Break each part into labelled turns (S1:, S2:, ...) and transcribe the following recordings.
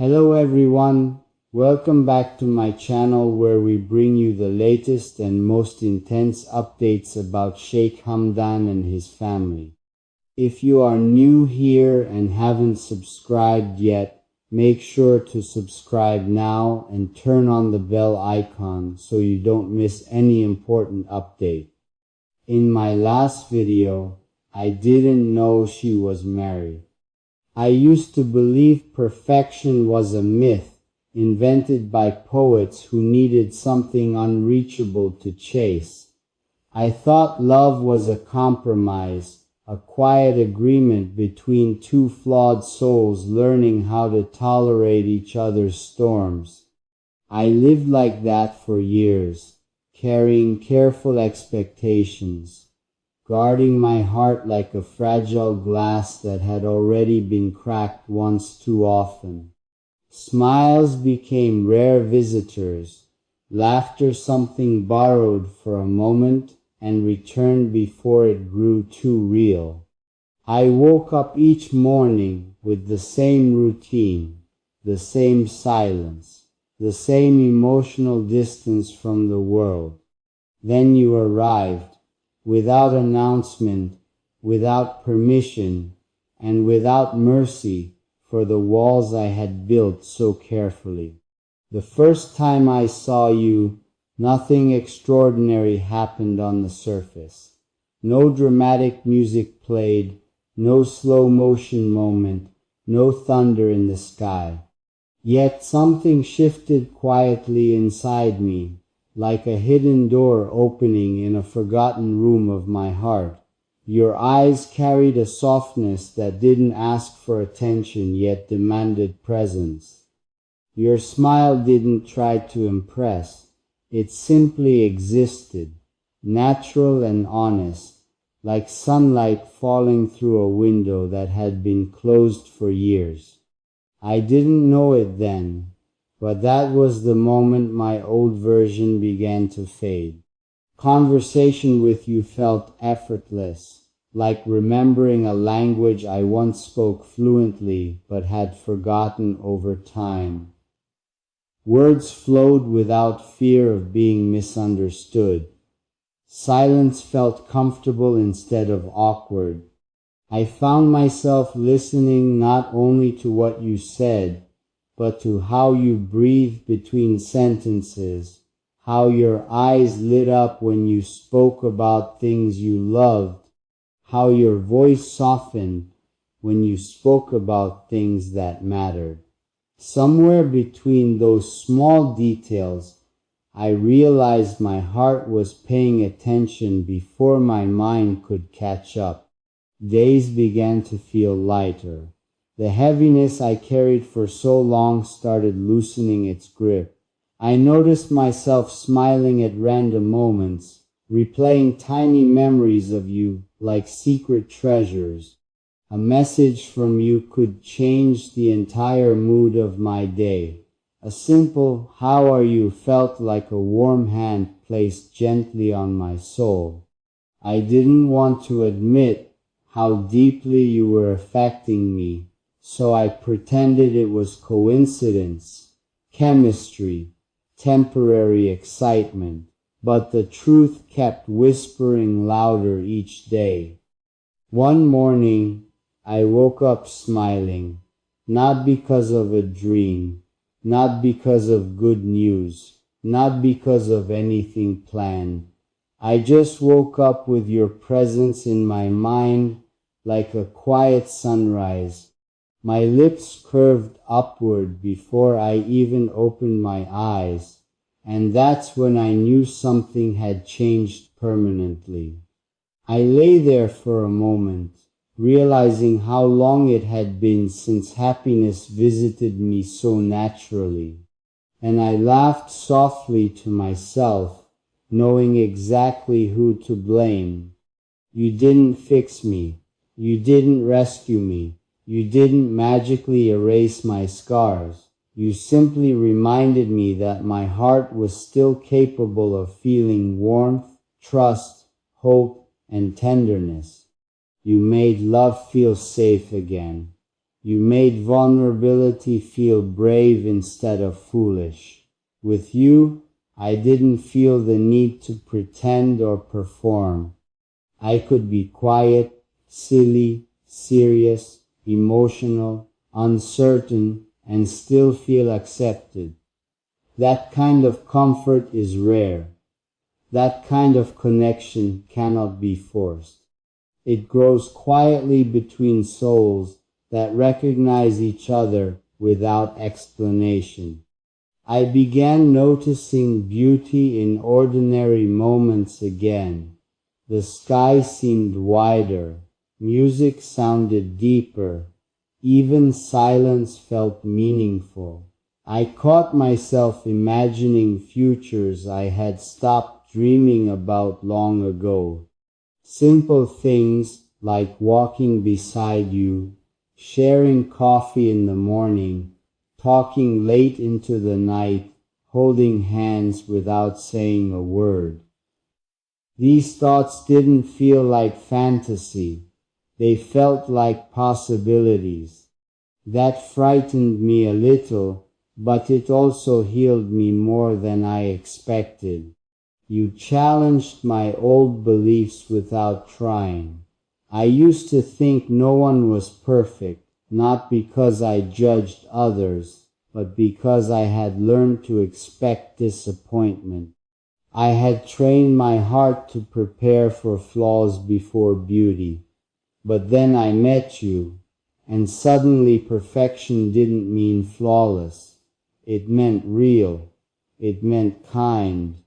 S1: Hello everyone, welcome back to my channel where we bring you the latest and most intense updates about Sheikh Hamdan and his family. If you are new here and haven't subscribed yet, make sure to subscribe now and turn on the bell icon so you don't miss any important update. In my last video, I didn't know she was married. I used to believe perfection was a myth invented by poets who needed something unreachable to chase. I thought love was a compromise, a quiet agreement between two flawed souls learning how to tolerate each other's storms. I lived like that for years, carrying careful expectations, guarding my heart like a fragile glass that had already been cracked once too often. Smiles became rare visitors, laughter something borrowed for a moment and returned before it grew too real. I woke up each morning with the same routine, the same silence, the same emotional distance from the world. Then you arrived, without announcement, without permission, and without mercy for the walls I had built so carefully. The first time I saw you, nothing extraordinary happened on the surface. No dramatic music played, no slow motion moment, no thunder in the sky. Yet something shifted quietly inside me, like a hidden door opening in a forgotten room of my heart. Your eyes carried a softness that didn't ask for attention yet demanded presence. Your smile didn't try to impress. It simply existed, natural and honest, like sunlight falling through a window that had been closed for years. I didn't know it then, but that was the moment my old version began to fade. Conversation with you felt effortless, like remembering a language I once spoke fluently but had forgotten over time. Words flowed without fear of being misunderstood. Silence felt comfortable instead of awkward. I found myself listening not only to what you said, but to how you breathed between sentences, how your eyes lit up when you spoke about things you loved, how your voice softened when you spoke about things that mattered. Somewhere between those small details, I realized my heart was paying attention before my mind could catch up. Days began to feel lighter. The heaviness I carried for so long started loosening its grip. I noticed myself smiling at random moments, replaying tiny memories of you like secret treasures. A message from you could change the entire mood of my day. A simple "How are you?" felt like a warm hand placed gently on my soul. I didn't want to admit how deeply you were affecting me, so I pretended it was coincidence, chemistry, temporary excitement, but the truth kept whispering louder each day. One morning, I woke up smiling, not because of a dream, not because of good news, not because of anything planned. I just woke up with your presence in my mind like a quiet sunrise. My lips curved upward before I even opened my eyes, and that's when I knew something had changed permanently. I lay there for a moment, realizing how long it had been since happiness visited me so naturally, and I laughed softly to myself, knowing exactly who to blame. You didn't fix me. You didn't rescue me. You didn't magically erase my scars. You simply reminded me that my heart was still capable of feeling warmth, trust, hope, and tenderness. You made love feel safe again. You made vulnerability feel brave instead of foolish. With you, I didn't feel the need to pretend or perform. I could be quiet, silly, serious, emotional, uncertain, and still feel accepted. That kind of comfort is rare. That kind of connection cannot be forced. It grows quietly between souls that recognize each other without explanation. I began noticing beauty in ordinary moments again. The sky seemed wider, music sounded deeper, even silence felt meaningful. I caught myself imagining futures I had stopped dreaming about long ago. Simple things like walking beside you, sharing coffee in the morning, talking late into the night, holding hands without saying a word. These thoughts didn't feel like fantasy. They felt like possibilities. That frightened me a little, but it also healed me more than I expected. You challenged my old beliefs without trying. I used to think no one was perfect, not because I judged others, but because I had learned to expect disappointment. I had trained my heart to prepare for flaws before beauty. But then I met you, and suddenly perfection didn't mean flawless. It meant real. It meant kind.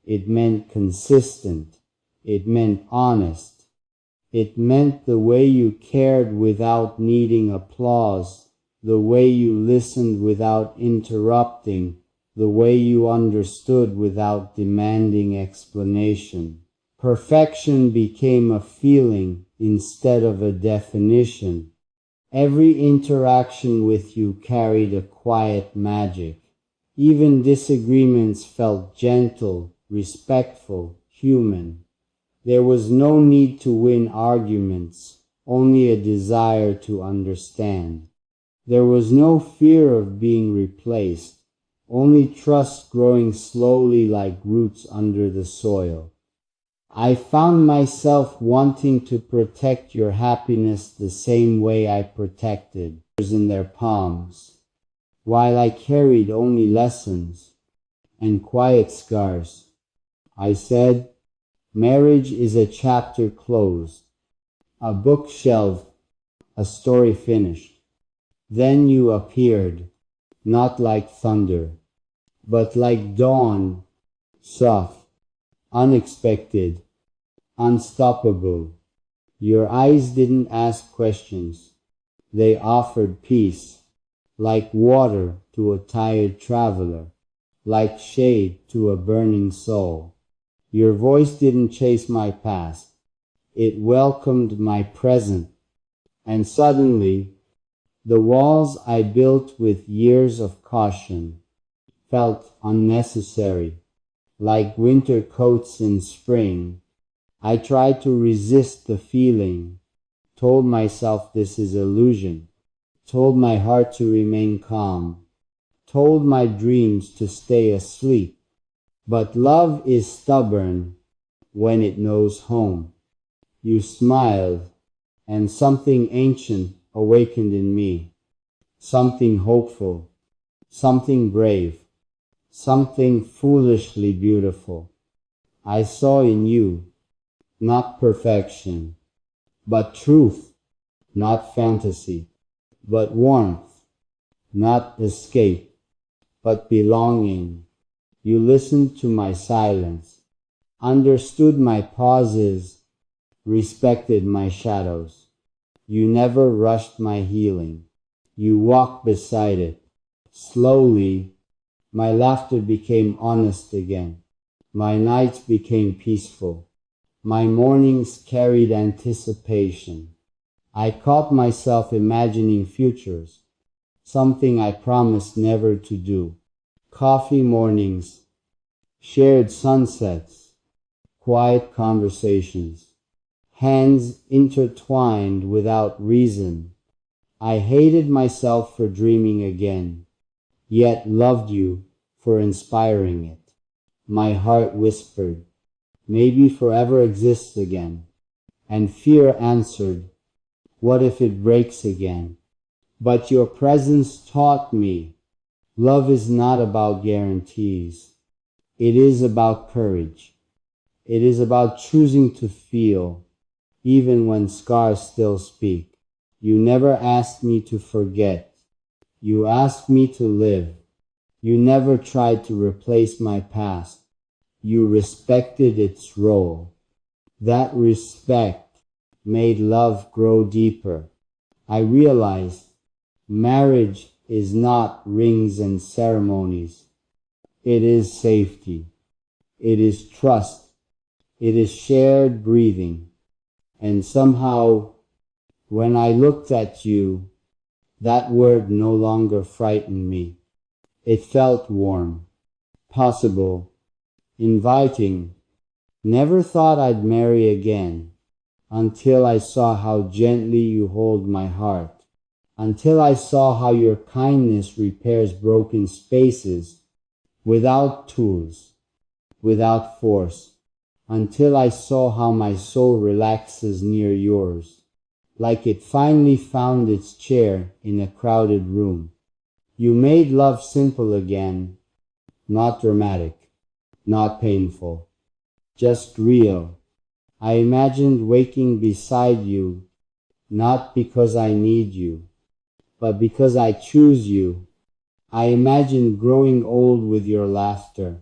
S1: It meant consistent. It meant honest. It meant the way you cared without needing applause, the way you listened without interrupting, the way you understood without demanding explanation. Perfection became a feeling instead of a definition. Every interaction with you carried a quiet magic. Even disagreements felt gentle, respectful, human. There was no need to win arguments, only a desire to understand. There was no fear of being replaced, only trust growing slowly like roots under the soil. I found myself wanting to protect your happiness the same way I protected others in their palms, while I carried only lessons and quiet scars. I said, marriage is a chapter closed, a book shelved, a story finished. Then you appeared, not like thunder, but like dawn, soft, unexpected, unstoppable. Your eyes didn't ask questions. They offered peace, like water to a tired traveler, like shade to a burning soul. Your voice didn't chase my past. It welcomed my present. And suddenly, the walls I built with years of caution felt unnecessary, like winter coats in spring. I tried to resist the feeling, told myself this is illusion, told my heart to remain calm, told my dreams to stay asleep. But love is stubborn when it knows home. You smiled, and something ancient awakened in me, something hopeful, something brave, something foolishly beautiful. I saw in you not perfection, but truth, not fantasy, but warmth, not escape, but belonging. You listened to my silence, understood my pauses, respected my shadows. You never rushed my healing. You walked beside it. Slowly, my laughter became honest again. My nights became peaceful. My mornings carried anticipation. I caught myself imagining futures, something I promised never to do. Coffee mornings, shared sunsets, quiet conversations, hands intertwined without reason, I hated myself for dreaming again, yet loved you for inspiring it. My heart whispered, maybe forever exists again. And fear answered, what if it breaks again? But your presence taught me, love is not about guarantees. It is about courage. It is about choosing to feel, even when scars still speak. You never asked me to forget. You asked me to live. You never tried to replace my past. You respected its role. That respect made love grow deeper. I realized marriage is not rings and ceremonies. It is safety. It is trust. It is shared breathing. And somehow, when I looked at you, that word no longer frightened me. It felt warm, possible, inviting. Never thought I'd marry again, until I saw how gently you hold my heart, until I saw how your kindness repairs broken spaces, without tools, without force, until I saw how my soul relaxes near yours, like it finally found its chair in a crowded room. You made love simple again, not dramatic, not painful, just real. I imagined waking beside you, not because I need you, but because I choose you. I imagined growing old with your laughter,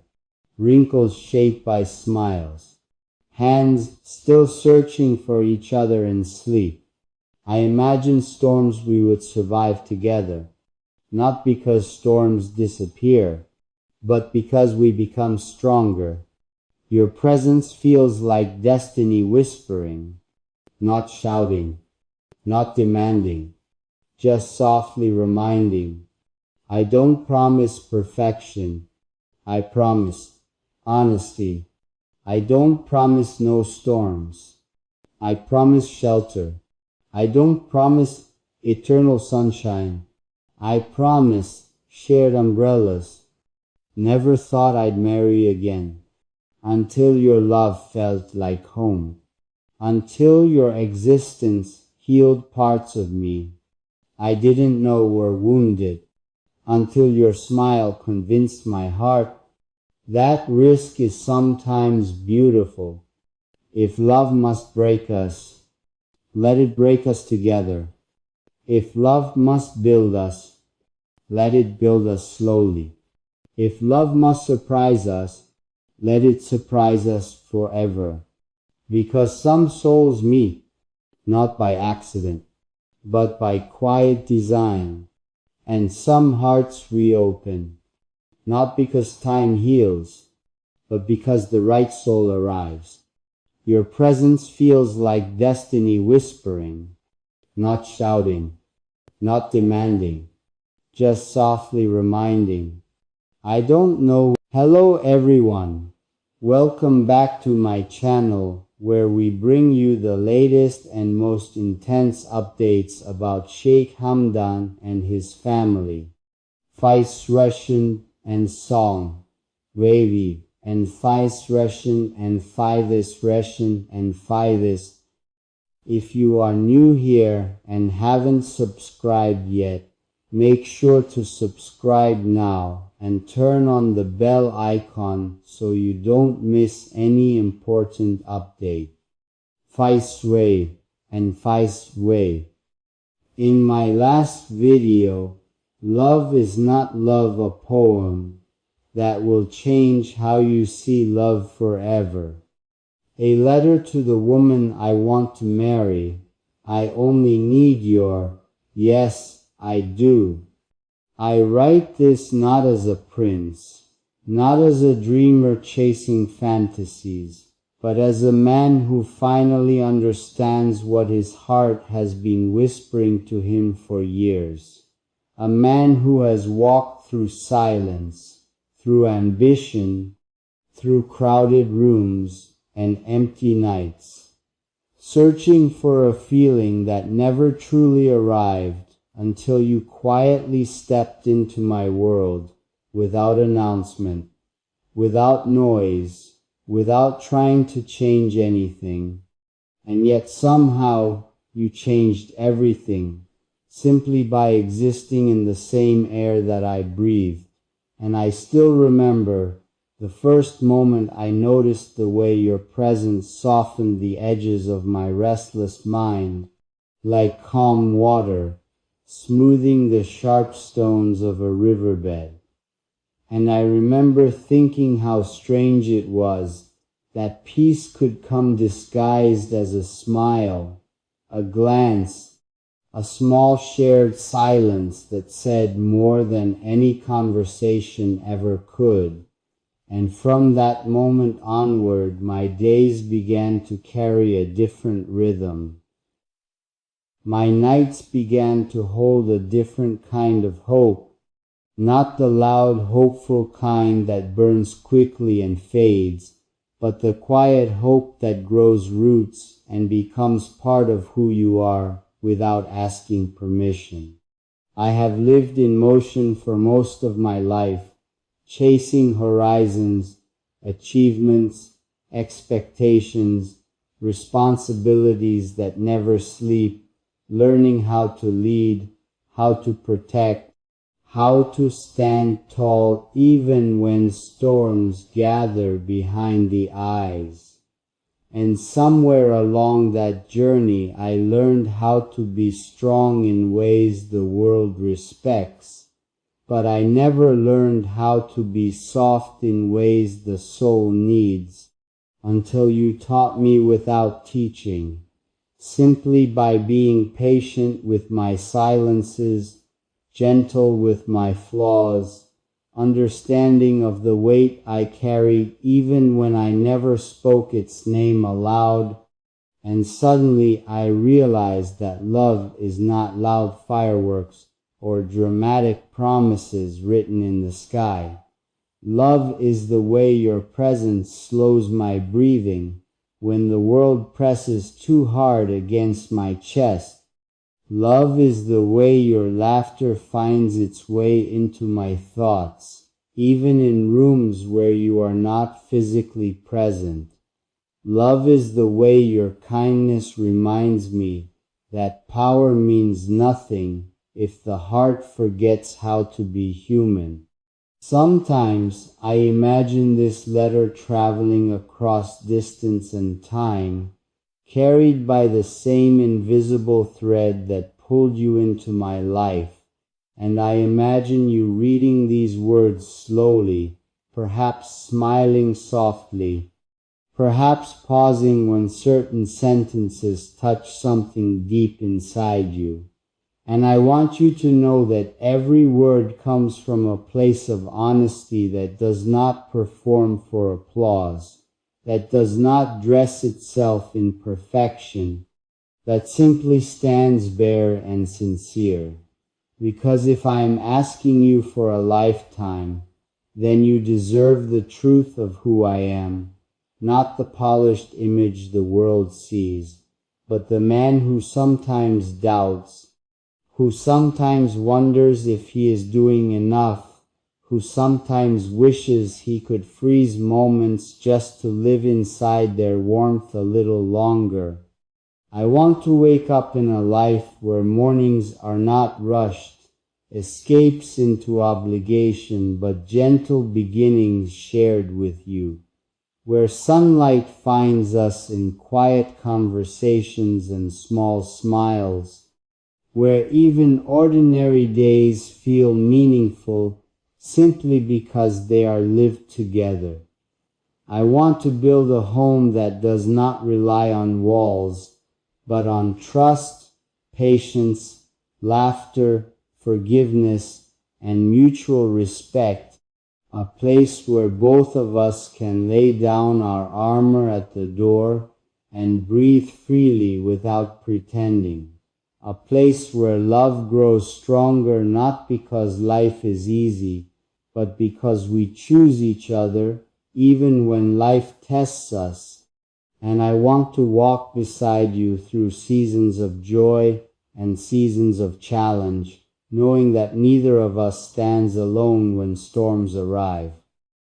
S1: wrinkles shaped by smiles, hands still searching for each other in sleep. I imagined storms we would survive together, not because storms disappear, but because we become stronger. Your presence feels like destiny whispering, not shouting, not demanding, just softly reminding. I don't promise perfection, I promise honesty. I don't promise no storms, I promise shelter. I don't promise eternal sunshine, I promise shared umbrellas. Never thought I'd marry again, until your love felt like home, until your existence healed parts of me I didn't know were wounded, until your smile convinced my heart that risk is sometimes beautiful. If love must break us, let it break us together. If love must build us, let it build us slowly. If love must surprise us, let it surprise us forever. Because some souls meet, not by accident, but by quiet design, and some hearts reopen, not because time heals, but because the right soul arrives. Your presence feels like destiny whispering, not shouting, not demanding, just softly reminding. I don't know. Hello everyone. Welcome back to my channel where we bring you the latest and most intense updates about Sheikh Hamdan and his family. Faiz Russian and Song, Wavy, and Faiz Russian and Faiz Russian and Faiz. If you are new here and haven't subscribed yet, make sure to subscribe now and turn on the bell icon so you don't miss any important update. Faiz Way and Faiz Way. In my last video, Love is Not Love, a poem that will change how you see love forever. A letter to the woman I want to marry. I only need your yes, I do. I write this not as a prince, not as a dreamer chasing fantasies, but as a man who finally understands what his heart has been whispering to him for years. A man who has walked through silence, through ambition, through crowded rooms and empty nights, searching for a feeling that never truly arrived, until you quietly stepped into my world without announcement, without noise, without trying to change anything. And yet somehow you changed everything, simply by existing in the same air that I breathe. And I still remember the first moment I noticed the way your presence softened the edges of my restless mind, like calm water, smoothing the sharp stones of a riverbed. And I remember thinking how strange it was that peace could come disguised as a smile, a glance, a small shared silence that said more than any conversation ever could. And from that moment onward, my days began to carry a different rhythm. My nights began to hold a different kind of hope, not the loud, hopeful kind that burns quickly and fades, but the quiet hope that grows roots and becomes part of who you are without asking permission. I have lived in motion for most of my life, chasing horizons, achievements, expectations, responsibilities that never sleep, learning how to lead, how to protect, how to stand tall even when storms gather behind the eyes. And somewhere along that journey I learned how to be strong in ways the world respects, but I never learned how to be soft in ways the soul needs, until you taught me without teaching, simply by being patient with my silences, gentle with my flaws, understanding of the weight I carried even when I never spoke its name aloud. And suddenly I realized that love is not loud fireworks or dramatic promises written in the sky. Love is the way your presence slows my breathing when the world presses too hard against my chest. Love is the way your laughter finds its way into my thoughts, even in rooms where you are not physically present. Love is the way your kindness reminds me that power means nothing if the heart forgets how to be human. Sometimes I imagine this letter traveling across distance and time, carried by the same invisible thread that pulled you into my life, and I imagine you reading these words slowly, perhaps smiling softly, perhaps pausing when certain sentences touch something deep inside you. And I want you to know that every word comes from a place of honesty that does not perform for applause, that does not dress itself in perfection, that simply stands bare and sincere. Because if I am asking you for a lifetime, then you deserve the truth of who I am, not the polished image the world sees, but the man who sometimes doubts, who sometimes wonders if he is doing enough, who sometimes wishes he could freeze moments just to live inside their warmth a little longer. I want to wake up in a life where mornings are not rushed, escapes into obligation, but gentle beginnings shared with you, where sunlight finds us in quiet conversations and small smiles, where even ordinary days feel meaningful simply because they are lived together. I want to build a home that does not rely on walls, but on trust, patience, laughter, forgiveness, and mutual respect, a place where both of us can lay down our armor at the door and breathe freely without pretending. A place where love grows stronger not because life is easy, but because we choose each other even when life tests us. And I want to walk beside you through seasons of joy, and seasons of challenge, knowing that neither of us stands alone when storms arrive.